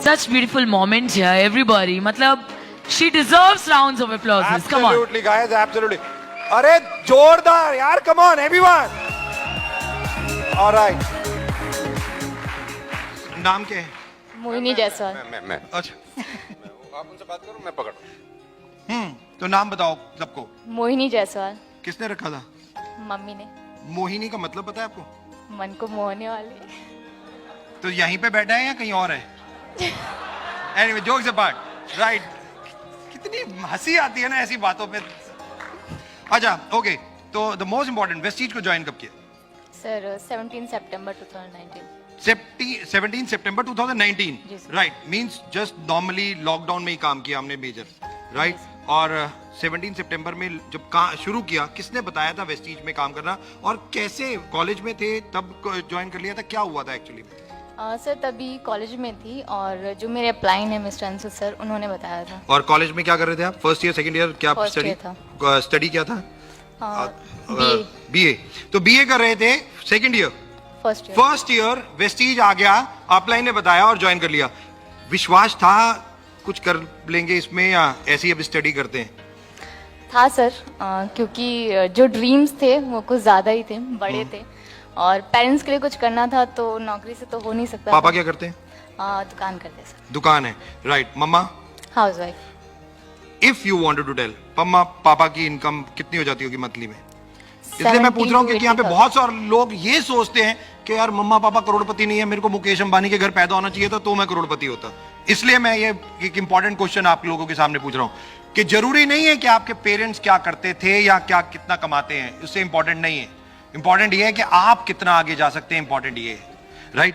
Such beautiful moments here, everybody. मतलब she deserves rounds of applause. Come on. Absolutely, guys, absolutely. अरे जोरदार यार, come on, everyone. All right. नाम क्या है? मोहिनी जायसवाल। मैं। अच्छा, आप उनसे बात करो, मैं पकड़ूं। तो नाम बताओ सबको। मोहिनी जायसवाल। किसने रखा था? मम्मी ने। मोहिनी का मतलब पता है आपको? मन को मोहने वाली। तो यहीं पे बैठा है या कहीं और है? Anyway, jokes apart, right. कितनी हंसी आती है ना ऐसी बातों पे। अच्छा, ओके, तो द मोस्ट इंपॉर्टेंट, वेस्टीज को ज्वाइन कब किया? सर 17 सितंबर 2019। 17 सितंबर 2019, जी sir. Right. Means just normally lockdown में ही काम किया हमने मेजर, राइट। और 17 सितंबर में जब शुरू किया, किसने बताया था वेस्टीज में काम करना, और कैसे? कॉलेज में थे तब ज्वाइन कर लिया था? क्या हुआ था एक्चुअली? सर तभी कॉलेज में थी और जो मेरे अप्लाइन है मिस्टर अंशु सर, उन्होंने बताया था। और कॉलेज में क्या कर रहे थे आप? फर्स्ट ईयर, सेकंड ईयर, क्या First स्टडी year था। स्टडी क्या था? बीए। बीए। तो बीए कर रहे थे, second year, first year. First year Vestige आ गया, अपलाइन ने बताया और ज्वाइन कर लिया। विश्वास था कुछ कर लेंगे इसमें, या ऐसे ही अब स्टडी करते हैं? था सर, क्योंकि जो ड्रीम्स थे वो कुछ ज़्यादा ही थे, बड़े थे, और पेरेंट्स के लिए कुछ करना था, तो नौकरी से तो हो नहीं सकता। पापा क्या करते हैं? दुकान करते हैं सर। दुकान है, राइट। मम्मा? Housewife. If you wanted to tell, मम्मा पापा की इनकम कितनी हो जाती होगी मंथली में? इसलिए मैं पूछ रहा हूँ क्योंकि यहाँ पे बहुत सारे लोग ये सोचते हैं कि यार मम्मा पापा करोड़पति नहीं है, मेरे को मुकेश अंबानी के घर पैदा होना चाहिए था तो मैं करोड़पति होता। इसलिए मैं ये एक इंपॉर्टेंट क्वेश्चन आप लोगों के सामने पूछ रहा हूँ कि जरूरी नहीं है कि आपके पेरेंट्स क्या करते थे या क्या कितना कमाते हैं, उससे इंपॉर्टेंट नहीं है। इंपॉर्टेंट ये है कि आप कितना आगे जा सकते हैं, इंपॉर्टेंट ये है, राइट।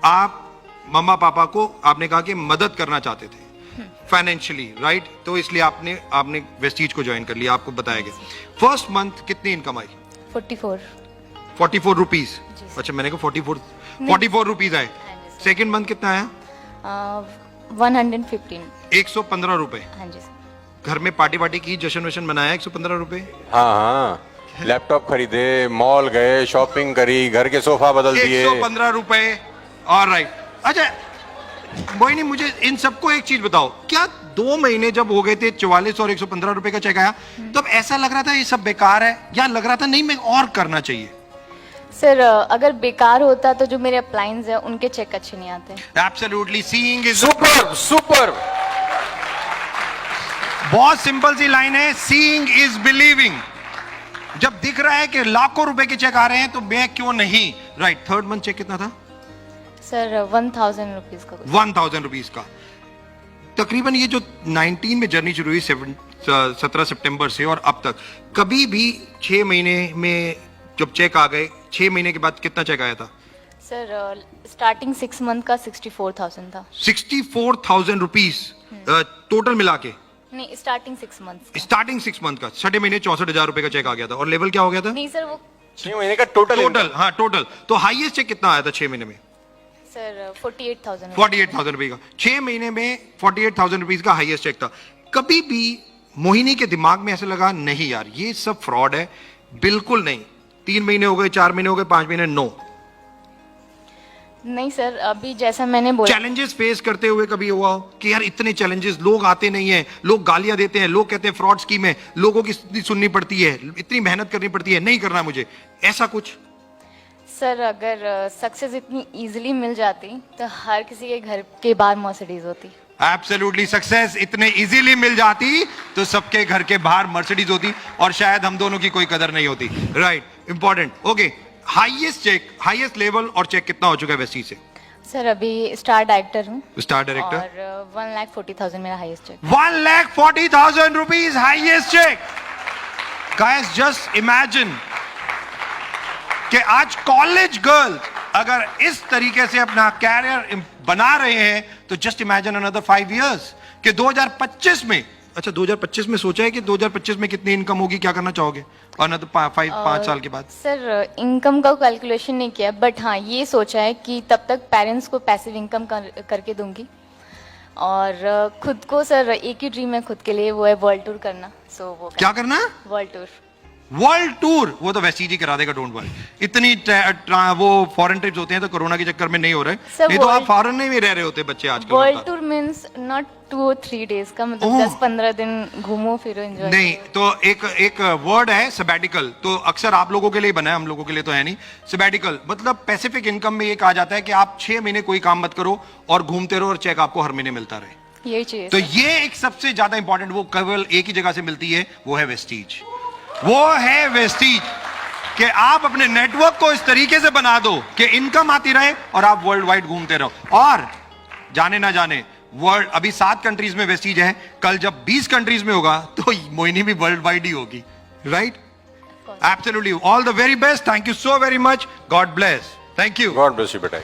आप मम्मा पापा को आपने कहा कि मदद करना चाहते थे फाइनेंशियली, राइट, तो इसलिए आपने वेस्टीज को ज्वाइन कर लिया, आपको बताया गया। फर्स्ट मंथ कितनी इनकम आई? 44 रुपीज। अच्छा, मैंने कहा 44 रुपीज आए। सेकेंड मंथ कितना आया? 115। 115 रुपए। हाँ जी सर। घर में पार्टी वार्टी की, जश्न वशन मनाया? 115 रुपए। हाँ, लैपटॉप खरीदे, मॉल गए, शॉपिंग करी, घर के सोफा बदल दिए। 115 रुपए, ऑलराइट। अच्छा मोहिनी, मुझे इन सबको एक चीज बताओ, क्या 2 महीने जब हो गए थे 44 और 115 रुपए का चेक आया, तब ऐसा लग रहा था ये सब बेकार है, या लग रहा था नहीं मैं और करना चाहिए? सर अगर बेकार होता तो जो मेरे अप्लाइंस हैं उनके चेक अच्छे नहीं आते। Absolutely, seeing is super. बहुत सिंपल सी लाइन है, सीइंग इज बिलीविंग। जब दिख रहा है कि लाखों रुपए के चेक आ रहे हैं तो मैं क्यों नहीं, राइट। थर्ड मंथ चेक कितना था? सर 1000 रुपीज का। 1000 रुपीज का। तकरीबन ये जो 19 में जर्नी शुरू हुई 17 सितंबर से और अब तक, कभी भी 6 महीने में जब चेक आ गए, 6 महीने के बाद कितना चेक आया था? सर स्टार्टिंग 6 मंथ का 64,000 था। 64,000 रुपीज टोटल मिला के? नहीं, स्टार्टिंग 6 मंथ। स्टार्टिंग 6 मंथ का, 6 महीने 64,000 रुपए का चेक आ गया था। और लेवल क्या हो गया था? नहीं सर, वो 6 महीने का टोटल। हाँ, टोटल। तो हाईएस्ट चेक कितना आया था 6 महीने में? सर 48,000। 48,000 रुपए का 6 महीने में 48,000 रुपीज का हाईएस्ट चेक था। कभी भी मोहिनी के दिमाग में ऐसा लगा नहीं यार ये सब फ्रॉड है? बिल्कुल नहीं। 3 महीने हो गए, 4 महीने हो गए, 5 महीने, नो। नहीं सर, अभी जैसा मैंने बोला, चैलेंजेस फेस करते हुए कभी हुआ हो कि यार इतने चैलेंजेस, लोग आते नहीं है, लोग गालियां देते हैं, लोग कहते हैं फ्रॉड स्कीम है, लोगों की सुननी पड़ती है, इतनी मेहनत करनी पड़ती है, नहीं करना मुझे, ऐसा कुछ? सर अगर सक्सेस इतनी इजीली मिल जाती तो हर किसी के घर के बाहर मर्सिडीज होती। एब्सोल्युटली, सक्सेस इतने इजीली मिल जाती तो सबके घर के बाहर मर्सिडीज होती और शायद हम दोनों की कोई कदर नहीं होती, right. Important, okay. Highest check, highest level और चेक कितना हो चुका है वेस्टीज से? सर अभी स्टार डायरेक्टर हूँ। Star director. और 1,40,000 मेरा highest check. 1,40,000 rupees highest check. Guys just imagine कि आज कॉलेज गर्ल्स अगर इस तरीके से अपना कैरियर बना रहे हैं तो जस्ट इमेजिन अनदर 5 इयर्स कि 2025 में, अच्छा 2025 में सोचा है कि 2025 में कितनी इनकम होगी, क्या करना चाहोगे अनदर 5 साल के बाद? सर इनकम का कैलकुलेशन नहीं किया, बट हाँ ये सोचा है कि तब तक पेरेंट्स को पैसिव इनकम करके दूंगी, और खुद को सर एक ही ड्रीम है खुद के लिए, वो है वर्ल्ड टूर करना। सो वो क्या करना? World tour. वर्ल्ड टूर वो तो वेस्टीज ही करा देगा, डोंट वरी। इतनी वो फॉरेन ट्रिप्स होते हैं तो कोरोना के चक्कर में नहीं हो रहे, Sir, नहीं तो आप world- फॉरेन में भी रह रहे होते बच्चे आजकल। World tour means not 2 or 3 days का, मतलब ओह। 10-15 दिन घूमो फिरो एंजॉय। नहीं तो एक वर्ड है सबैटिकल, तो अक्सर आप लोगों के लिए बना है, हम लोगों के लिए तो है नहीं। सबैटिकल मतलब पैसिफिक इनकम में ये कहा जाता है कि आप 6 महीने कोई काम मत करो और घूमते रहो और चेक आपको हर महीने मिलता रहे। यही चाहिए तो सर। ये एक सबसे ज्यादा इंपॉर्टेंट, वो केवल एक ही जगह से मिलती है, वो है वेस्टीज। वो है वेस्टीज कि आप अपने नेटवर्क को इस तरीके से बना दो कि इनकम आती रहे और आप वर्ल्ड वाइड घूमते रहो। और जाने ना जाने वर्ल्ड, अभी 7 कंट्रीज में वेस्टीज है, कल जब 20 कंट्रीज में होगा तो मोहिनी भी वर्ल्ड वाइड ही होगी, right? Absolutely. All the very best, thank you so very much, God bless, thank you. God bless you बेटा।